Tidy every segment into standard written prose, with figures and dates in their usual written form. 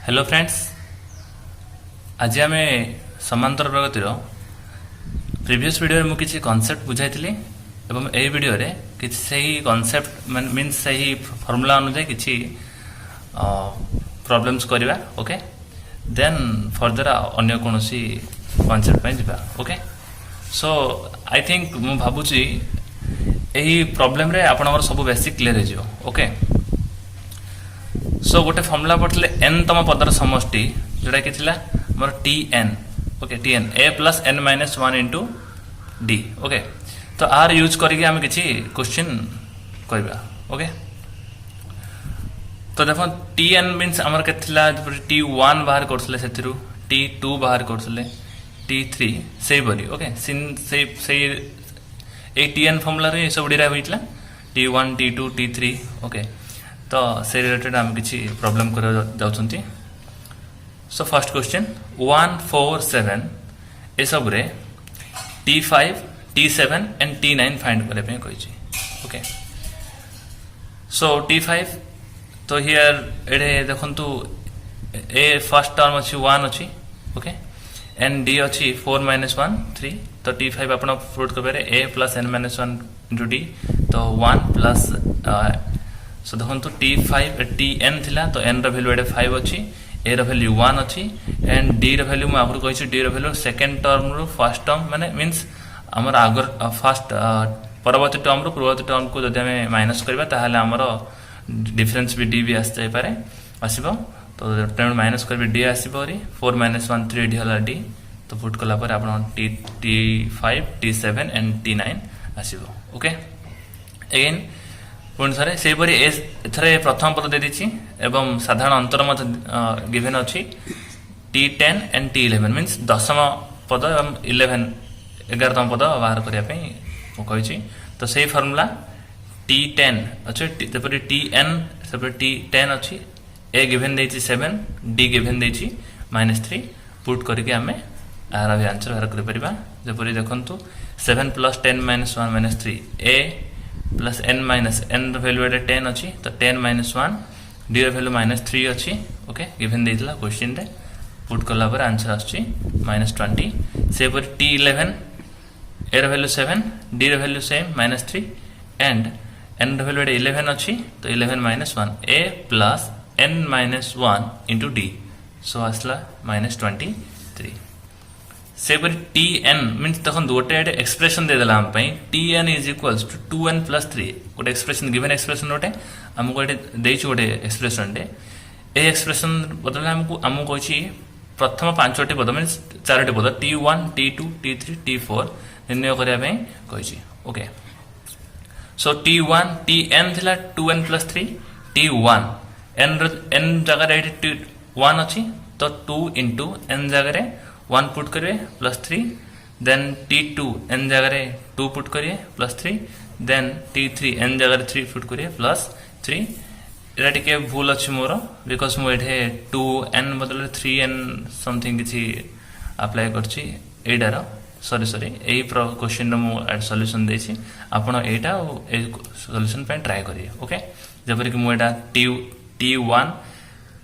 Hello friends, आज आम समांतर प्रगतिर प्रीवियस वीडियो में किसी कॉन्सेप्ट बुझाई एवं यही वीडियो रे किसी सही कॉन्सेप्ट मीन्स सही फॉर्मूला अनुसार किसी प्रॉब्लम्स करवा। ओके, देन फर्दर अन्य कौन कॉन्सेप्ट पे जावा। ओके, सो आई थिंक मु भावुची यही प्रॉब्लम रे आपनकर सब बेसिक क्लियर हो। ओके, सो गोटे फॉर्मूला पढ़ते एन तम पदर समष्टि जोटा कि मोर T n. Okay, T n a plus n minus one into d. Okay, तो आर यूज करके आम किसी क्वेश्चन करवा। ओके, तो देख टी एन मीन्स आमर के टी वन बाहर करते टी टू बाहर करते टी थ्री से बरी। ओके, से टी एन फॉर्मूला रे सब डिराइव होइतला T one T two T three. Okay, तो से रिलेटेड आम किसी प्रॉब्लम कर जाउछंती। सो फर्स्ट क्वेश्चन 1 4 7 ए सब रे T5 T7 and T9 find करे पे कहिछि। ओके, सो T5 तो हियर एडे देखंतु ए फर्स्ट टर्म अछि 1 अछि। ओके, एंड डी अछि 4 - 1 3। तो T5 आपण प्रूव करबे ए प्लस n - 1 इनटू डी, तो 1 प्लस सो देखो T5 Tn थिला तो n रो वैल्यू एडे 5 अछि, a रो वैल्यू 1 अछि एंड d रो वैल्यू म आगु कहिछि d रो value second term row first term माने मींस हमर आगर फर्स्ट परवर्ती टर्म रो पूर्ववर्ती टर्म को जदि हमें माइनस करबा ताहाले हमर डिफरेंस भी d भी आसे पारे आसीबो। तो टर्म माइनस करबे d आसीबो री 4 - 1 3 d होला d। तो पुट कला पर आपण T5 T7 and T9 आसीबो। Okay, again पुणी थे से प्रथम पद दे दी एवं साधारण अंतर मत गिवेन अच्छी T10 एंड T11 मीन्स दशम पद एवं 11तम पद बाहर करने। तो से फॉर्मूला T10 अच्छे Tn T10 अच्छी ए गिवेन दे 7 डी गिवेन दे -3 पुट करके आम यार भी आंसर बाहर कर देखु 7 + 10 - 1 - 3 a plus n minus n value एटे 10 अच्छी। तो 10 - 1 d वैल्यू -3 अच्छी। ओके, गिवन देइतला क्वेश्चन रे पुट कला पर आंसर आछी -20। से पर T11 a value 7 d value same -3 and n value एटे 11 अच्छी। तो 11 - 1 a plus n - 1 into d, so आसला -23। से Tn मीन्स देखो गोटे एक्सप्रेशन देदेला आम Tn is equals to 2n + 3 गोटे एक्सप्रेशन गिवन एक्सप्रेशन गोटे आमको गोटे एक्सप्रेशन टे ए एक्सप्रेशन बदल आमको कही प्रथम 5टी पद मीन्स 4टी पद T1 T2 T3 T4 निर्णय करने कही। ओके, सो T1 Tn थिला 2n + 3 T1 n जगह 1 अच्छी। तो 2 इंटू n जगह 1 पुट करिए +3 देन T2 n जगह 2 पुट करिए +3 देन T3 n जगह 3 पुट करिए +3। एटा टिके भूल अछि मोर बिकॉज मु एठे 2n बदले 3n समथिंग किछि अप्लाई करछि एडार सॉरी एई क्वेश्चन रो मु सॉल्यूशन देछि आपण एटा ए सॉल्यूशन पे ट्राई करिए। ओके, जबरि कि मु एटा T1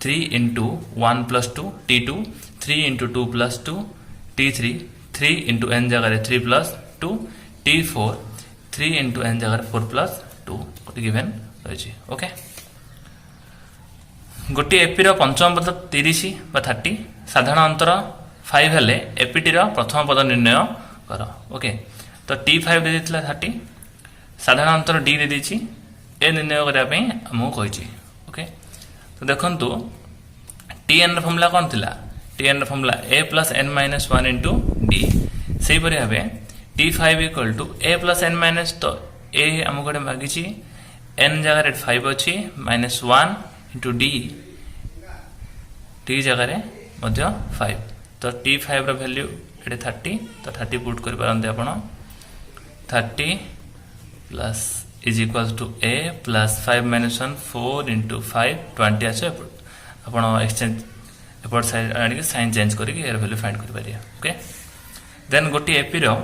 3 into 1 + 2 T2 3 into 2 + 2 T3 3 into n जगह 3 + 2 T4 3 इंटू n जगह 4 + 2 गिवेन रही। ओके, गोटे एपी पंचम पद 30 बा 30 साधारण अंतर 5 हेले एपीटी प्रथम पद निर्णय कर। ओके, तो T5 दे देथिला 30 साधारण अंतर d दे देछि ए निर्णय करबा हमहु कहिछि। ओके, तो देखंतु Tn फॉर्मूला कौन थिला Tn formula a plus n - 1 into D. से परि हबे T5 = a plus n minus तो a हमको मागिछि n जगह 5 अछि -1 इंटू d जगह मध्य 5। तो T5 रो वैल्यू एटे 30 तो 30 पुट कर पारंते आपण 30 plus is equals to a plus 5 - 1 4 into 5 20 आछे आपण एक्सचेंज एपट साइड आनी साइन चेंज करके एयर वैल्यू फाइंड कर पारिया। ओके, देन गोटे एपी रो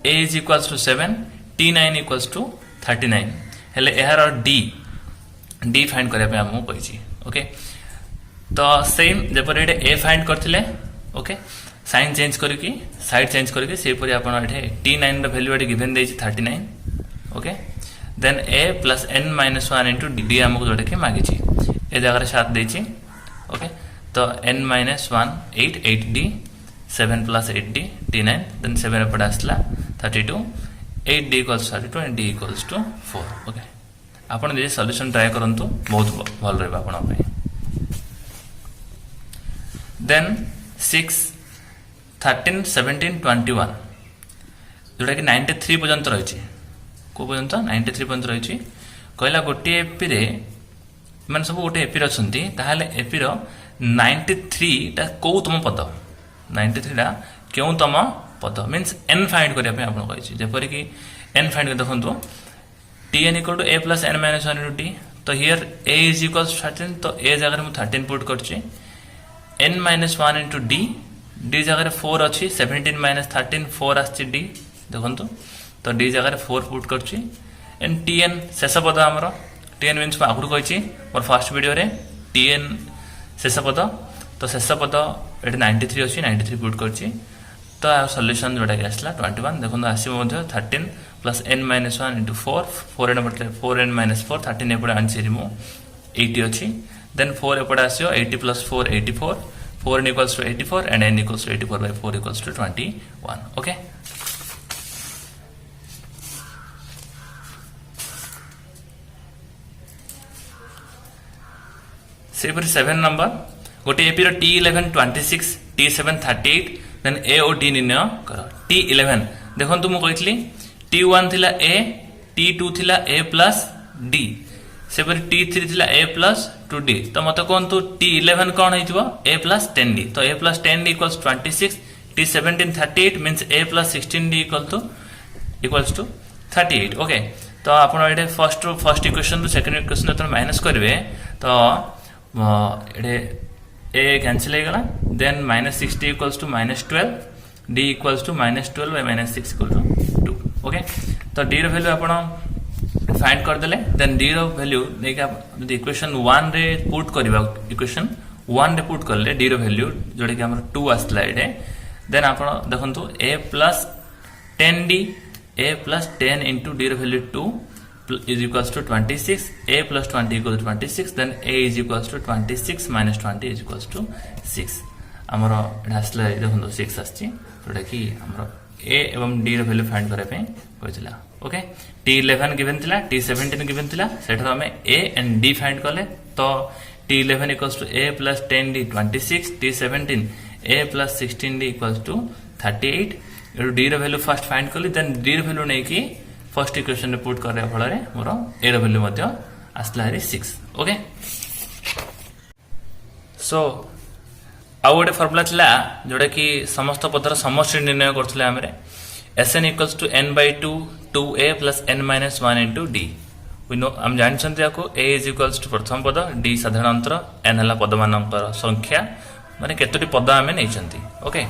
a is equals to 7 T9 equals to 39 हेले एहार d फाइंड करबे हमहु कहिछि। ओके, तो सेम जपर ये ए फाइंड करथिले ओके साइन चेंज करके साइड चेंज करके सेपरी आपण ये t9 रो वैल्यू ये गिवन देछि 39 okay then a plus n minus 1 into d हमको जोटा कि मांगी ए जगह 7 देछि ओके तो n minus 1 8 8d 7 plus 8d t9 then 7 एपट आसला 32 8d equals 32 and d equals to 4 okay आपण जे सॉल्यूशन ट्राई करंतु बहुत भल रहबा आपण पे देन 6 13 17 21 जोटा कि 93 पर्यंत रही को पर्यंत 93 पर्यंत रही कहला गोटे एपी रे माने सब गोटे एपी रछंती ताहाले एपी रो 93 टा को तम पद 93 टा क्यों तम पद मींस n फाइंड करिया पे आपण कहिछि जेपरि कि n फाइंड कर देखंतु tn equal to a plus n minus 1 t तो हियर a इज इक्वल्स 13 तो a जगह मु 13 पुट करछि n minus 1 into d d जगह 4 अच्छी 17 माइनस 13 4 आछि d देखंतु तो d जगह 4 पुट करछि एंड tn शेष पद हमरो tn means आगुर कहिछि more first video रे tn शेष पद तो शेष पद एटी 93 अच्छी 93 पुट करछि तो सॉल्यूशन जोटा कि आसला 21 देखंतु आसीबो मध्ये 13 plus n minus 1 into 4 4 n मतलब 4n माइनस 4 13 एपड आन्सर मु 80 अच्छी then 4 एपड आसियो 80 plus 4 84 4n equals to 84 and n equals to 84 by 4 equals to 21 okay say for 7 number गोटे एपी रो t11 26 t7 38 देन a और d निर्णय करो t11 देखंतु मु कहितली t1 थिला a t2 थिला a plus d सेपरि t3 थिला a plus 2d तो मत कोंतु t11 cone हेतिबो a plus 10d तो a plus 10d equals 26 t17 38 means a plus 16d equals to 38 okay तो आपण एडे first equation to second equation तो minus करबे तो एडे a कैंसिल हो गला then -60 equals to -12 d equals to -12 by -6 equal to 2 okay तो d रो वैल्यू आपण फाइंड कर देले देन d रो वैल्यू नेका जदी इक्वेशन 1 रे पुट करबा इक्वेशन 1 रे पुट करले d रो वैल्यू जोडे कि हमर 2 आस्ला एडे देन आपण देखंतु a plus 10d a plus 10 into d रो value 2 is equals to 26 a plus 20 equals to 26 then a is equals to 26 minus 20 is equals to 6 हमरो आस्ला देखंतु 6 आछि जोडा कि हमरो a एवं d रो वैल्यू फाइंड करे पे कहतिला ओके t11 गिवन थिला t17 गिवन थिला सेठा हमें a and d फाइंड करले तो t11 equals to a plus 10d 26 t17 a plus 16d equals to 38 d रो वैल्यू फर्स्ट फाइंड करली देन d रो वैल्यू नै कि फर्स्ट इक्वेशन रे पुट करले फल रे मोर a रो वैल्यू मध्ये आस्ला रे 6 ओके सो आ गोटे फॉर्मूला थिला जोडा कि समस्त पदर समष्टि निर्णय करथले हमरे Sn equals to n by 2 2a plus n minus 1 into d we know हम जानि छन्ते याको a is equals to प्रथम पद d साधारण अंतर n हला पद मानकर संख्या माने केतोटी पद हमें नै छन्ती ओके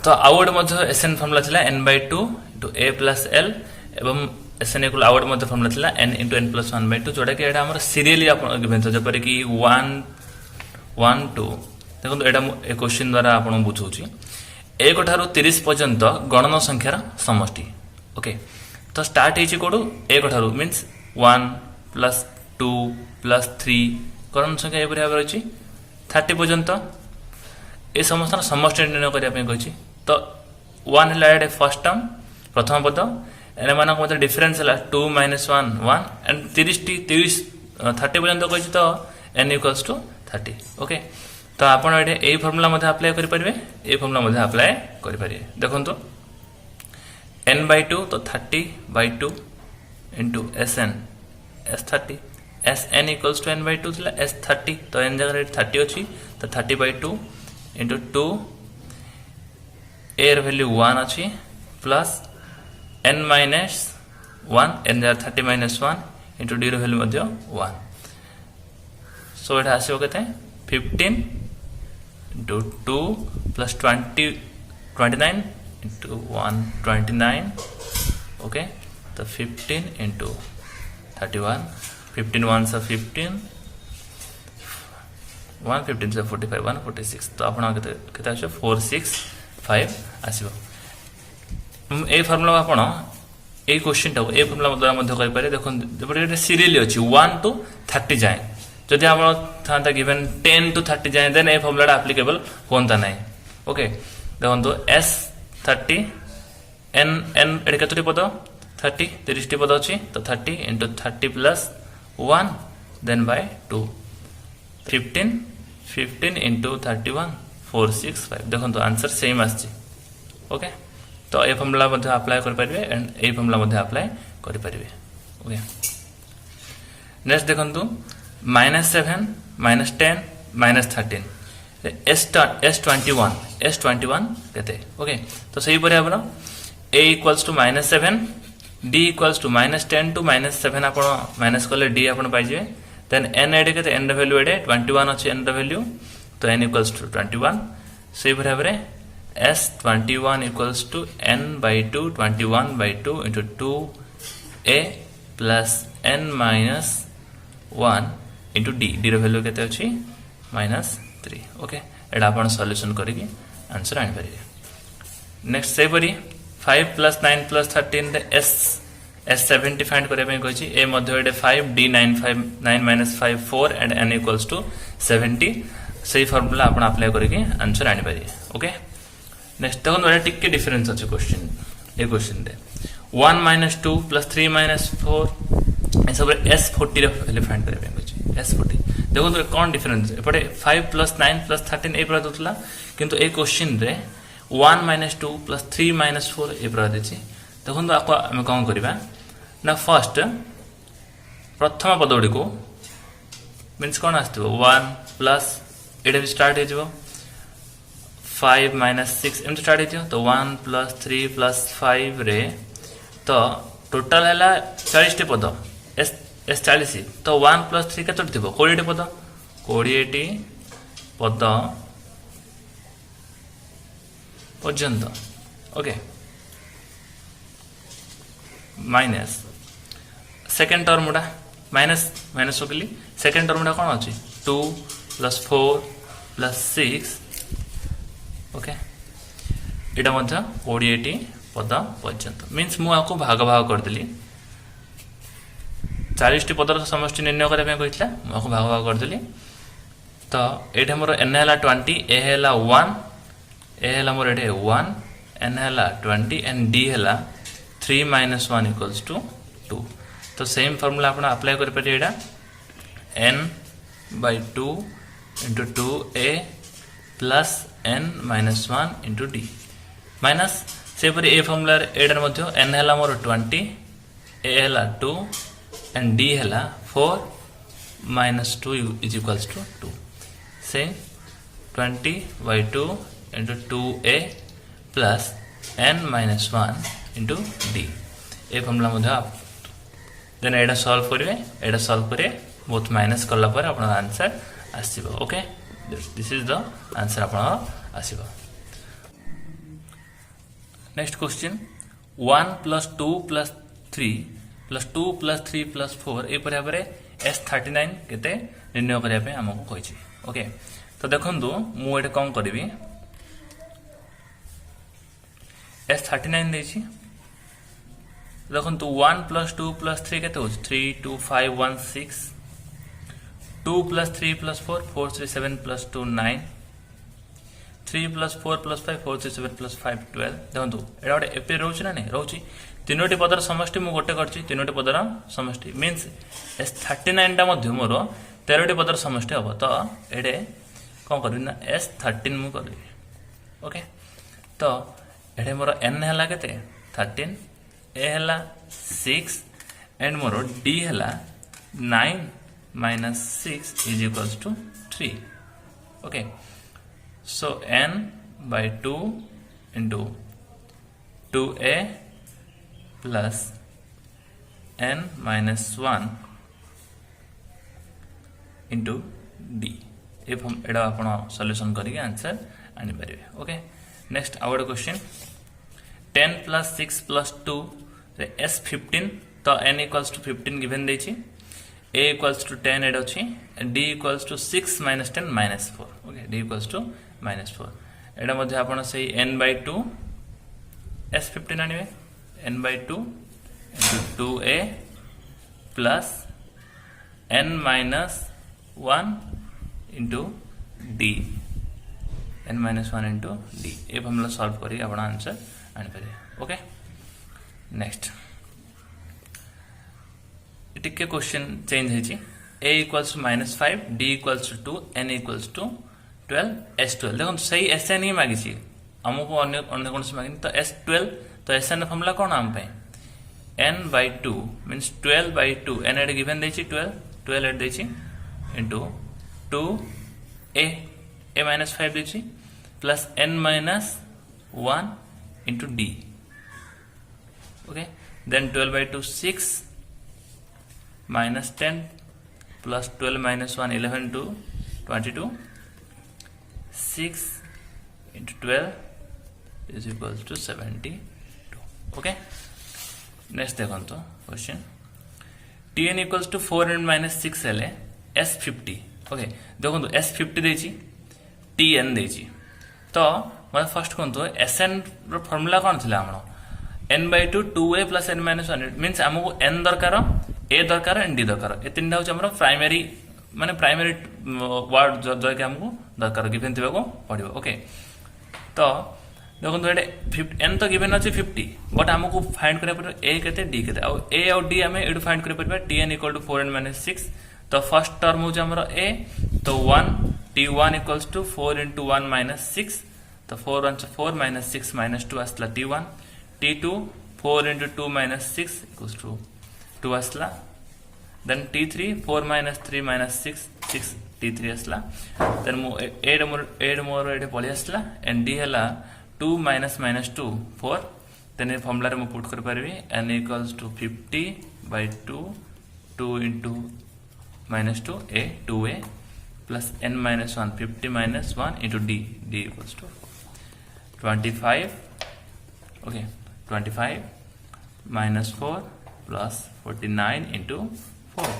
तो आउट मध्ये Sn फॉर्मूला थिला n by 2 into a plus l एवं Sn इक्वल आउट मध्ये फॉर्मूला थिला n into n plus 1 by 2 जोडा कि एटा हमर सीरियली आपण गिवन छ जपर कि 1 1 2 देखो एटा ए क्वेश्चन द्वारा आपण बुझौची 1 ठारू 30 पर्यंत गणन संख्यार समष्टि ओके तो स्टार्ट हेची कोडू 1 ठारू मींस 1 प्लस 2 प्लस 3 गणन संख्या एपरि भाबे अछि 30 पर्यंत ए समस्त समष्टि निर्णय करिया पे कहछि तो 1 हला एडे फर्स्ट टर्म प्रथम पद एने मानक मते डिफरेंस हला 2 - 1 1 एंड 30 30 पर्यंत कहछि तो n equals to 30 ओके तो आपण एडे ए फार्मूला मध्ये अप्लाई करि परिबे ए फार्मूला मध्ये अप्लाई करि परिबे देखंतु n by 2 तो 30 by 2 into Sn S30 Sn equals to n by 2 थिला S30 तो n जगह 30 अछि तो 30 by 2 into 2 a raw value 1 अछि प्लस n minus 1 n जगह 30 minus 1 into d र वैल्यू मध्ये 1 सो एटा आसीबो केते 15 into 2 plus 20 29 into 129 okay तो 15 into 31 15 ones are 15 1 15 से 45 146 तो आपण केते आछो 465 आसीबो ए फार्मूला आपण ए क्वेश्चन टा ए फार्मूला द्वारा मध्य करि पारे देखो एपटे सीरियल अछि 1 टू 30 जाय जदि आपण थांता गिवन 10 टू 30 जाय देन ए फार्मूला एप्लीकेबल होंता नै ओके देखो s 30 n n एडे कतरी पद 30 30 टी पद अछि तो 30 into 30 plus 1 then by 2 15 into 31 465 देखो तो आंसर सेम आछि ओके तो ए फॉर्मूला मध्ये अप्लाई कर परिबे एंड ए फॉर्मूला मध्ये अप्लाई कर परिबे ओके नेक्स्ट देखंतु -7 -10 -13 S21 केते ओके तो सही परे आपण a equals to -7 d equals to -10 to -7 आपण माइनस करले d आपण पाइ जे देन n एडे केते n रे वैल्यू एडे 21 अछि n रे वैल्यू तो n equals to 21 सही परे बरे S21 equals to n by 2 21 by 2 into 2a plus n minus 1 into d d रो वैल्यू केते अछि -3 ओके एडा आपण सॉल्यूशन करिकि आंसर आनि परिबे नेक्स्ट से परी 5 plus 9 plus 13 रे S70 फाइंड करे पे कहछि a मध्ये एडे 5 d 9 minus 5 4 and n equals to 70 सही फार्मूला आपण अप्लाई करिकि आंसर आनि परिबे ओके नेक्स्ट देखो एटा टिके डिफरेंस अछि क्वेश्चन ए क्वेश्चन रे 1 minus 2 plus 3 minus 4 ए सब S40 रे वैल्यू फाइंड करे पे कहछि S40 देखो तो कोन डिफरेंस एपटे 5 plus 9 plus 13 ए प्रकार दउतला किंतु ए क्वेश्चन रे 1 minus 2 plus 3 minus 4 ए प्रकार देछि देखो तो आको हम कोन करबा ना फर्स्ट प्रथम पदोडी को मींस कोन आस्तबो 1 plus एडे स्टार्ट हे जबो 5 minus 6 एम स्टार्ट हे तो 1 plus 3 plus 5 रे तो टोटल हैला 40 टी पद एस 40 तो 1 plus 3 केतट थिबो 20 टी पद 20 टी पद पर्यंत ओके माइनस सेकंड टर्म उडा माइनस होकली सेकंड टर्म उडा कोन अछि 2 plus 4 plus 6 ओके एटा मध्ये 20 टी पद पर्यंत मींस मु आको भाग कर देली 40 टी पदर समष्टि निर्णय करे पे कहितला मु आको भाग कर देली तो एटा मोर n हैला 20 a हैला 1 a हैला मोर एटे 1 n हैला 20 and d हैला 3 minus 1 equals to 2 तो सेम फार्मूला आपण अप्लाई कर परि एटा n by 2 into 2a plus n minus 1 into d minus से परि ए फार्मूला एडर मध्ये n हैला मोर 20 a हैला 2 and d हैला 4 minus 2 is equals to 2 से 20 by 2 into 2a plus n minus 1 into d A formula मध्ये आप देन एडा सॉल्व करिवे एडा सॉल्व करे बोथ माइनस करला पर आपण आंसर आसीबो okay this is the answer आपण आसीबो next question 1 plus 2 plus 3 plus 2 plus 3 plus 4 ए पर भाबरे S39 केते निर्णय करिया पे हमको कहिछि ओके तो देखंतु मु एटा कोन करबी S39 देछि देखंतु 1 plus 2 plus 3 केते हो 3 2 5 1 6 2 plus 3 plus 4 4 3 7 plus 2 9 3 plus 4 plus 5 4 3 7 plus 5 12 देखंतु एडा ओटे एपे रहउछि ना नै रहउछि तीनोटी पदर समष्टि मु गोटे करछि तीनोटी पदर समष्टि मींस S39 टा मध्ये मोर 13टी पदर समष्टि हबो तो एडे कोन करबी ना S13 मु करबी ओके तो एडे मोर n हैला केते 13 a हैला 6 एंड मोर d हैला 9 minus 6 is equals to 3 okay so n by 2 into 2a plus n minus 1 into d if हम एडा आपण सॉल्यूशन करिके आंसर आनि परिबे ओके नेक्स्ट आवर क्वेश्चन 10 plus 6 plus 2 रे s15 तो n equals to 15 गिवन देछि a equals to 10 एड अच्छी d equals to 6 minus 10 minus 4 okay d equals to minus 4 एडा मध्य आपण से n by 2 s15 आनिबे n by 2 into 2a plus n minus 1 into d n minus 1 into d a formula solve करी आपण answer आनि पारे okay next टिके question change है a equals to -5 d equals to 2 n equals to 12 s12 देखो सही sn ही मागी हमको अन्य कौन से मांगी तो s12 तो sn फॉर्मूला कौन आम पे n by 2 means 12 by 2 n एड गिवन देछि 12 एड देछि into 2 a minus 5 देछि plus n minus 1 into d okay then 12 by 2 6 minus 10 plus 12 minus 1 11 to 22 6 into 12 is equals to 72 okay next देखो तो question tn equals to 4 and minus 6 हेले s50 okay देखो तो s50 देछि tn देछि तो मतलब फर्स्ट कोन तो sn रो फार्मूला कोन थिला हमरो n by 2 2a plus n minus 1 means हमको n दरकार ए दरकार एंड डी दरकार ए तीन हूँ आम प्राइमरी माने प्राइमरी वर्ड जो कि हमको दरकार गिवन थी पड़ो ओके तो देखो ये एन तो गिवन अच्छे 50 बट आमको फाइंड करा पड़ो ए के डी के ए आउ डी आम ये फाइंड कर T N equal to 4 and minus 6 तो फर्स्ट टर्म हूँ आमर ए तो 1 t1 equals to 4 into 1 minus 6 तो 4 1 4 minus 6 minus 2 आसला t1 t2 4 into 2 minus 6 equals to 2 आसला then t3 4 minus 3 minus 6 t3 आसला then मु 8 मोर एडे पळी आसला and d हला 2 minus minus 2 4 then a formula रे मु पुट कर परबी n equals to 50 by 2 2 into minus 2 a 2a plus n minus 1 50 minus 1 into d equals to 25 okay 25 minus 4 plus 49 into 4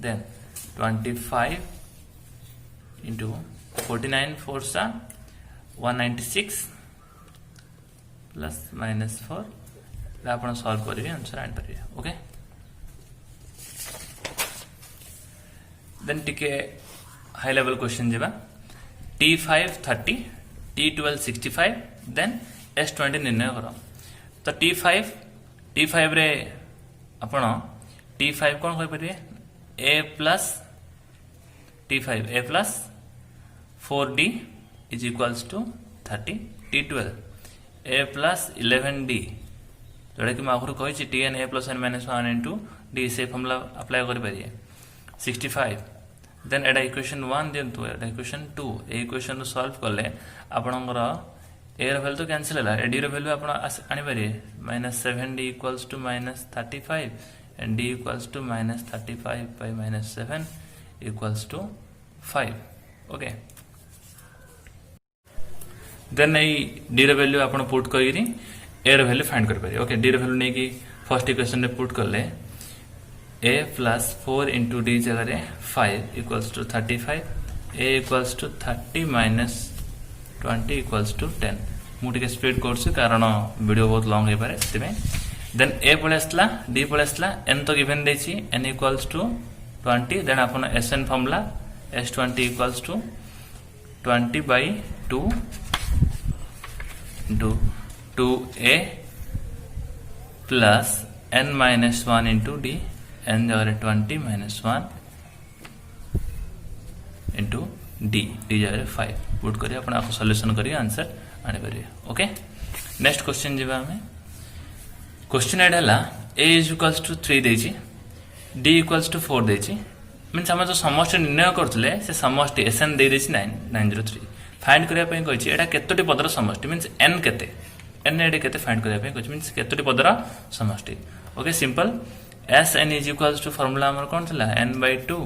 then 25 into 49 4 sa 196 plus minus 4 आपण solve करिवे answer आन परिवे okay then टिके high level question जेबा t5 30 t12 65 then s20 निर्णय करो तो t5 रे आपण t5 कौन कहि परिवे a plus t5 a plus 4d is equals to 30 t12 a plus 11d जोड़ा कि आखिर कही tn a plus n minus 1 into d से फॉर्मूला अप्लाई कर परिए 65 देन एडा इक्वेशन 1 दियंतु एडा इक्वेशन 2 ए इक्वेशन रो सॉल्व करले आपनकर ए रो वैल्यू तो कैंसिल होला डी रो वैल्यू आपण आनी परिए -7d equals to -35 and d equals to -35 by -7 equals to 5 okay then ei d रो वैल्यू आपण पुट करी ए रो वैल्यू फाइंड कर पारे ओके डी रो वैल्यू नै कि फर्स्ट इक्वेशन रे पुट करले a plus 4 into d जगह रे 5 equals to 35 a equals to 30 minus 20 equals to 10 मु टिके स्पीड करछु कारण वीडियो बहुत लॉन्ग हे पारे सेमे देन a पळेसला d पळेसला n तो गिवन देछि n equals to 20 देन आपण sn formula s20 equals to 20 by 2 into 2a plus n minus 1 into d n जगह 20 minus 1 into d जगह 5 पुट करी आपण आपको सॉल्यूशन करी आंसर आने परिए ओके नेक्स्ट क्वेश्चन जेबा हमें क्वेश्चन एड हला a is equals to 3 देछि d equals to 4 देछि मींस हम जो समष्टि निर्णय करथले से समष्टि sn दे देछि 903 फाइंड करिया पय कहिछि एटा केतोटी पदर समष्टि मींस n केते n एडे केते फाइंड करिया पय कहिछि मींस केतोटी पदर समष्टि okay simple Sn is equals to formula हमर कोन थला n by 2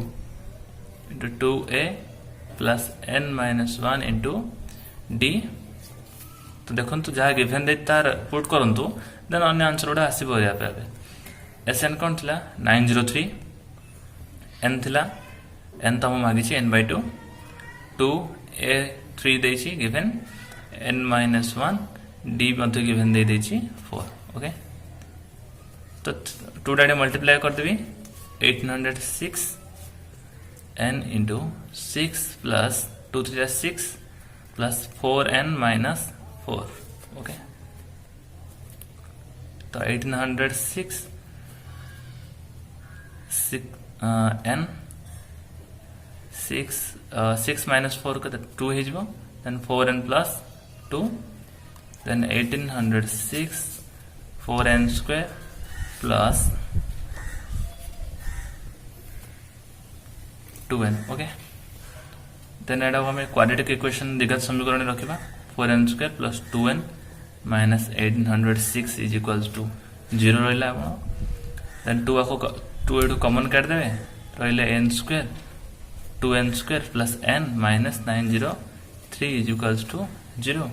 into 2a plus n minus 1 into d तो देखो तो जहाँ गिवन दे तार पुट करंतु देन अन्य आंसर उडा आसीबो या पे Sn कोन थला 903 n थिला n तो हम मागिछि n/2 2 a 3 देछि गिवन n-1 d मध्य गिवन दे देछि 4 ओके तो 2 डाइडे मल्टीप्लाई कर देबी 1806 n into 6 plus 2 3 are 6 plus 4n minus 4 okay तो 1806 n 6 minus 4 के 2 है जो then 4n plus 2 then 1806 4n square plus 2n okay then एडा हमें क्वाड्रेटिक इक्वेशन द्विघात समीकरण रखिबा 4n square plus 2n minus 1806 is equals to 0 रहला then 2 को 2 एडू कॉमन काट देबे रहले n square 2n square plus n minus 903 is equals to 0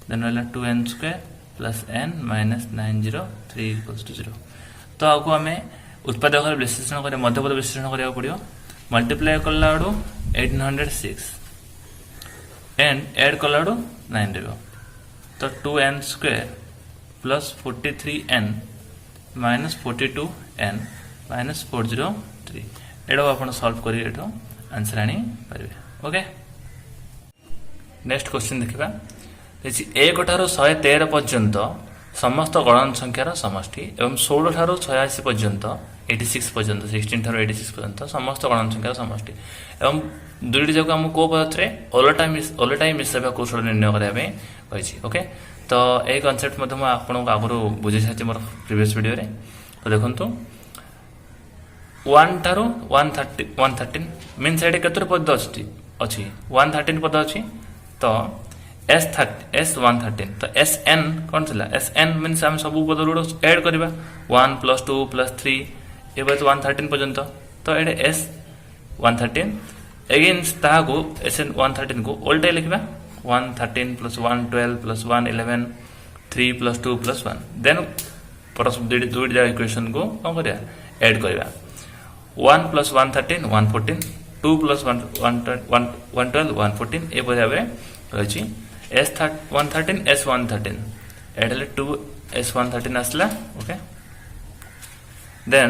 then रहला 2n square plus n minus 903 equals to 0 तो आको हमें उत्पादक विश्लेषण करे मध्यपद विश्लेषण करिया पड़ियो मल्टीप्लाई कला 1806 एंड ऐड कला 9 देबो तो 2n square plus 43n minus 42n minus 403 एडो आपण सॉल्व करी एठो आंसर आनी परिबे ओके नेक्स्ट क्वेश्चन देखिबा देखि 1 ठारो 113 पर्यंत समस्त गणन संख्यार समष्टि एवं 16 ठारो 86 पर्यंत 86 पर्यंत 16 ठारो 86 पर्यंत समस्त गणन संख्यार समष्टि एवं दुईटी जाक हम को पदरे ओलटाई मिसाबा कौशल निर्णय करिया पे कहिछि ओके तो ए कांसेप्ट मध्ये म आपन को आगरो बुझि साथि मोर प्रीवियस वीडियो रे तो देखंतु 1 ठारो 113 मीन साइड केतर पद अछि 113 पद अछि तो S113 तो Sn कौन थिला Sn मीन्स हम सब पद गुड ऐड करबा 1 + 2 + 3 ए बात 113 पर्यंत तो एडे S113 अगेंस्ट ताको Sn113 को उल्टा लिखबा 113 + 1 12 + 1 11 3 + 2 + 1 देन परस्पर दुईट जा इक्वेशन को कौन करिया ऐड करबा 1 + 113 114 2 + 112 114 ए बराबर रही S113 S113 एड 2 S113 आसला okay then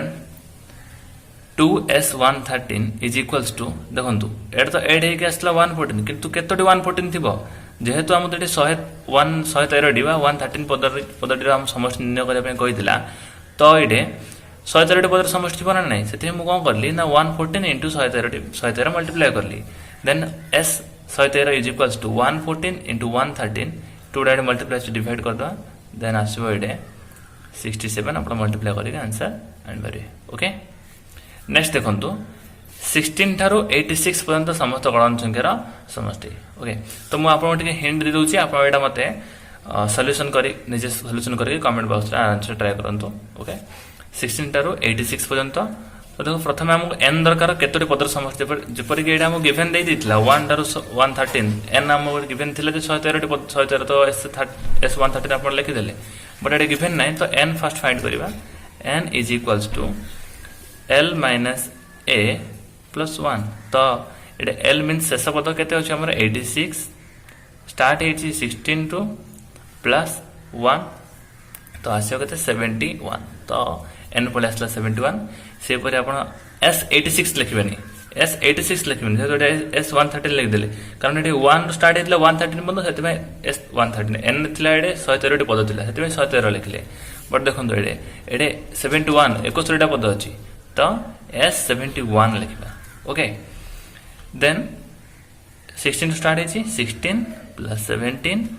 2 S113 is equals to देखंतु एड तो एड हेके आसला 114 किंतु केतोटी 114 थिबो जेहेतु हम तटे 101 113 डिवा 113 पदटी हम समस्त निर्णय करे पे कहितला तो एडे 113 पदर समष्टि बना नै सेते हम कोन करली ना 114 * 113 मल्टीप्लाई करली then S 113 is equals to 114 into 113 2 डाइड मल्टीप्लाई से डिवाइड कर दो देन आसीबो एडे 67 आपण मल्टीप्लाई करिके आंसर आनि बारे ओके नेक्स्ट देखंतु 16 थारो 86 पर्यंत समस्त गणन संख्यार समष्टि ओके तो मु आपण टिके हिंट दे दोची आपण एटा मते सॉल्यूशन करी निजे सॉल्यूशन करी कमेंट बॉक्स रे आंसर ट्राई करंतु ओके 16 थारो 86 पर्यंत तो देखो प्रथम हमको n दरकार केतोटी पदर समष्टि पर जेपरि के एडा हम गिवन दे दितला 1 ठारो 113 n हम गिवन थिले जे 113 टी 113 तो S113 आपण लिखि देले बट एडा गिवन नै तो n फर्स्ट फाइंड करबा n is equals to l minus a plus 1 तो एडा l मींस शेष पद केते अछि हमर 86 स्टार्ट हेछि 16 टू प्लस 1 तो आसियो केते 71 तो n पले आसला 71 से पर आपण S86 लिखबेनी S86 लिखबेनी तो S113 लिख देले कारण एटे 1 स्टार्ट हेतला 113 बंद सेते में S113 n थिला एडे 113 पद थिला सेते में 113 लिखले बट देखंतो एडे 71 71 पद अछि तो S71 लिखबा ओके देन 16 स्टार्ट हेछि 16 + 17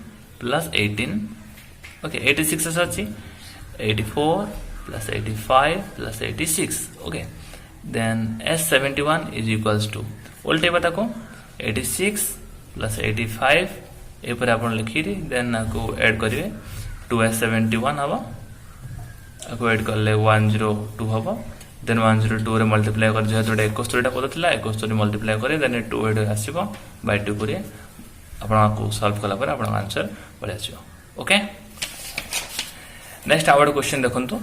+ 18 ओके 86 अछि 84 plus 85 plus 86 okay then S71 is equals to उल्टे बता को 86 plus 85 ए पर आपण लिखिरी देन को ऐड करिवे 2S71 हबो को ऐड करले 102 हबो देन 102 रे मल्टीप्लाई कर जे जोडे 71 टा पद थिला 71 मल्टीप्लाई करे देन 2 एड आसीबो बाय 2 करे आपण को सॉल्व कला पर आपण आंसर पळे आसीबो ओके नेक्स्ट आवर क्वेश्चन देखंतु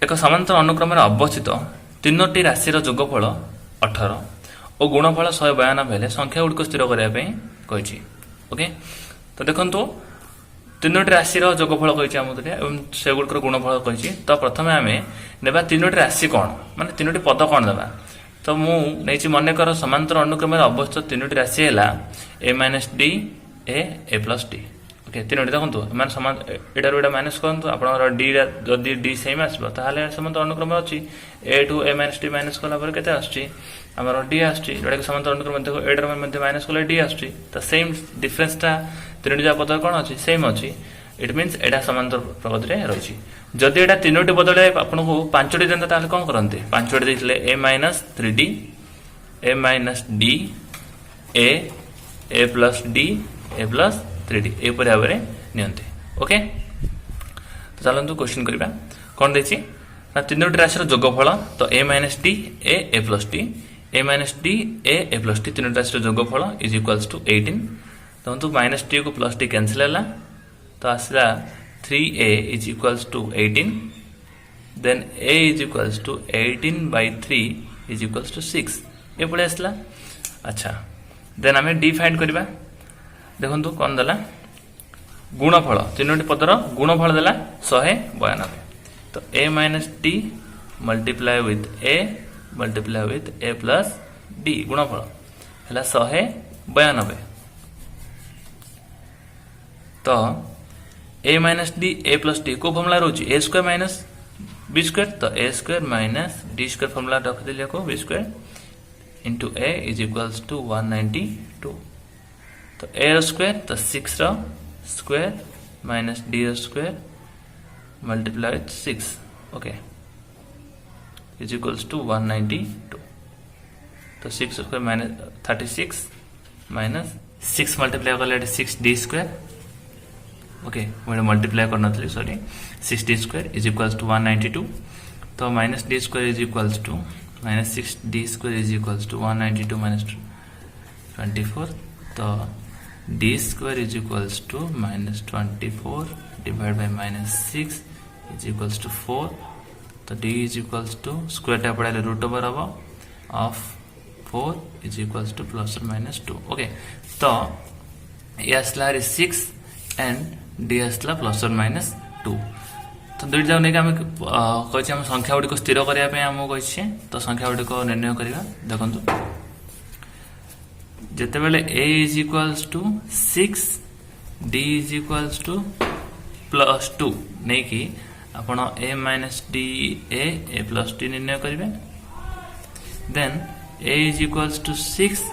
एक समांतर अनुक्रम अवस्थित तीनोटी राशि जोगफल 18 और गुणफल 192 हेले संख्या गुड़िक स्थिर करने ओके तो देखो तीनोटी राशि जोगफल कही से गुड़िक गुणफल कही तो प्रथम आम ने तीनोटी राशि कौन माने तीनोटी पद कौन देवा तो मुझे मनकर समांतर अनुक्रम अवस्थित तीनोटी राशि है a minus D A plus d okay तीनोटी देखो मैंने समान एटार एटा माइनस करूँ आप डी डी सेम आसो समांतर अनुक्रम अच्छी a to a minus d minus कलापर के आमर डी जोटा कि समांतर अनुक्रम देखो एटार माइनस कले डी आस सेम डिफरेन्सटा तीनोटी जा पद कौन अच्छी सेम अच्छी इट मीन्स एटा समांतर प्रगति में रही जदि एटा तीनोटी बदले आपको पांचटी दिखता कौन करते पांचटी देखते a minus 3d a minus D A plus d A plus 3d एपरी भाव में नियंते ओके तो चलतु क्वेश्चन करवा कौन देखिए ना तीनोटी राशि जोगफल तो a minus D A plus d a minus D A plus d तीनोटी राशि जोगफल इज इक्वाल्स टू 18 तो माइनस डी को प्लस डी कैंसिल है तो आसला 3a is equals to 18 then a is equals to 18 by 3 is equals to 6 ये पड़े आसला अच्छा देन आम डी फाइंड करवा देखो कौन देला गुणफल तीनोटी पदर गुणफल देला 192 तो a minus d multiply with a plus d गुणफल है 192 तो a minus D A plus d को फॉर्मूला रोची a square minus b square तो a square minus D square formula रख दिले को b square into a is equals to 192 तो ए स्क्वायर तो 6 रो square minus D square multiply with 6 okay is equals to 192 तो 6 square minus 36 minus 6 multiply कर 6 D square okay मुझे multiply करना sorry 6d square is equals to 192 तो minus D square is equals to minus 6d square is equals to 192 minus 24 तो d square is equals to minus 24 divide by minus 6 is equals to 4 तो d is equals to square टा पड़े root over हम of 4 is equals to plus और minus 2 okay तो ये आसला 6 and D आसला प्लस और माइनस 2 तो दुईट जाक नहीं कही आम संख्या गुड़िक स्थिर करने आम कही तो संख्या गुड़िक निर्णय करवा देखो जिते बेले a is equals to 6 d is equals to plus 2 नहीं कि आपण a minus D A plus D निर्णय करेंगे then a is equals to 6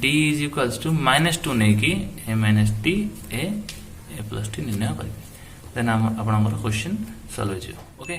d is equals to minus 2 नहीं कि a minus D A plus T निर्णय करेंगे then आप क्वेश्चन सॉल्व हो ओके।